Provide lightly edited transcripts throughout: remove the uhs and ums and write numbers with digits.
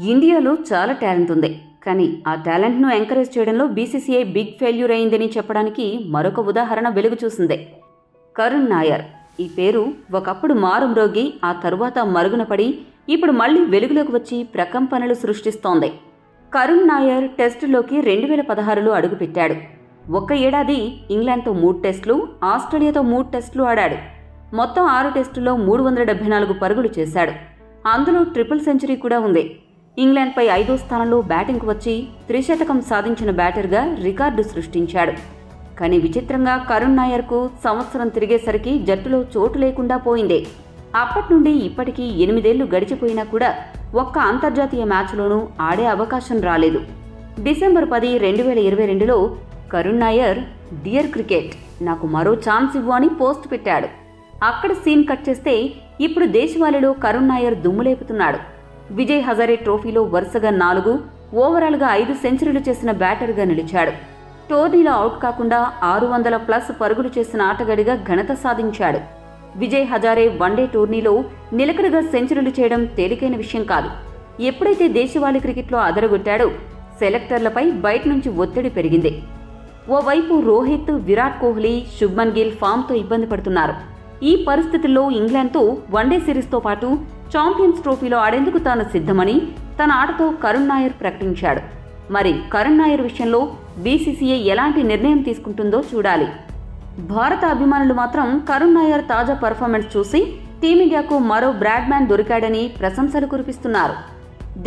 ఇండియాలో చాలా టాలెంట్ ఉంది. కానీ ఆ టాలెంట్ను ఎంకరేజ్ చేయడంలో బీసీసీఐ బిగ్ ఫెయిల్యూర్ అయిందని చెప్పడానికి మరొక ఉదాహరణ వెలుగు చూసిందే. కరుణ్ నాయర్. ఈ పేరు ఒకప్పుడు మారుమ్రోగి ఆ తరువాత మరుగున పడి ఇప్పుడు మళ్లీ వెలుగులోకి వచ్చి ప్రకంపనలు సృష్టిస్తోంది. కరుణ్ నాయర్ టెస్టులోకి 2016లో అడుగుపెట్టాడు. ఒక్క ఏడాది ఇంగ్లాండ్తో 3 టెస్టులు, ఆస్ట్రేలియాతో 3 టెస్టులు ఆడాడు. మొత్తం 6 టెస్టుల్లో 374 పరుగులు చేశాడు. అందులో ట్రిపుల్ సెంచరీ కూడా ఉంది. ఇంగ్లాండ్పై 5వ స్థానంలో బ్యాటింగ్కు వచ్చి త్రిశతకం సాధించిన బ్యాటర్గా రికార్డు సృష్టించాడు. కానీ విచిత్రంగా కరుణ్ నాయర్కు సంవత్సరం తిరిగేసరికి జట్టులో చోటు లేకుండా పోయింది. అప్పటి నుండి ఇప్పటికీ 8 ఏళ్లు గడిచిపోయినా కూడా ఒక్క అంతర్జాతీయ మ్యాచ్లోనూ ఆడే అవకాశం రాలేదు. డిసెంబర్ 10, 2022లో కరుణ్ నాయర్ డియర్ క్రికెట్, నాకు మరో ఛాన్స్ ఇవ్వు అని పోస్ట్ పెట్టాడు. అక్కడ సీన్ కట్ చేస్తే ఇప్పుడు దేశవాళీలో కరుణ్ నాయర్ దుమ్ములేపుతున్నాడు. విజయ్ హజారే ట్రోఫీలో వరుసగా 4, ఓవరాల్గా 5 సెంచరీలు చేసిన బ్యాటర్గా నిలిచాడు. టోర్నీలో అవుట్ కాకుండా 600+ పరుగులు చేసిన ఆటగాడిగా ఘనత సాధించాడు. విజయ్ హజారే వన్డే టోర్నీలో నిలకడగా సెంచరీలు చేయడం తేలికైన విషయం కాదు. ఎప్పుడైతే దేశవాళీ క్రికెట్లో అదరగొట్టాడో సెలెక్టర్లపై బయట నుంచి ఒత్తిడి పెరిగింది. ఓవైపు రోహిత్, విరాట్ కోహ్లీ, శుభ్మన్ గిల్ ఫామ్తో ఇబ్బంది పడుతున్నారు. ఈ పరిస్థితుల్లో ఇంగ్లాండ్తో వన్డే సిరీస్తో పాటు ఛాంపియన్స్ ట్రోఫీలో ఆడేందుకు తాను సిద్ధమని తన ఆటతో కరుణ్ నాయర్ ప్రకటించాడు. మరి కరుణ్ నాయర్ విషయంలో బీసీసీఐ ఎలాంటి నిర్ణయం తీసుకుంటుందో చూడాలి. భారత అభిమానులు మాత్రం కరుణ్ నాయర్ తాజా పర్ఫార్మెన్స్ చూసి టీమిండియాకు మరో బ్రాడ్మ్యాన్ దొరికాడని ప్రశంసలు కురిపిస్తున్నారు.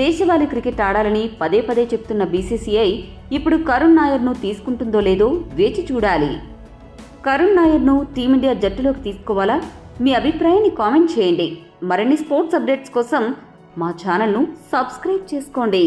దేశవాళీ క్రికెట్ ఆడాలని పదే పదే చెప్తున్న బీసీసీఐ ఇప్పుడు కరుణ్ నాయర్ను తీసుకుంటుందో లేదో వేచి చూడాలి. కరుణ్ నాయర్ను టీమిండియా జట్టులోకి తీసుకోవాలా? మీ అభిప్రాయాన్ని కామెంట్ చేయండి. మరిన్ని స్పోర్ట్స్ అప్డేట్స్ కోసం మా ఛానల్ను సబ్స్క్రైబ్ చేసుకోండి.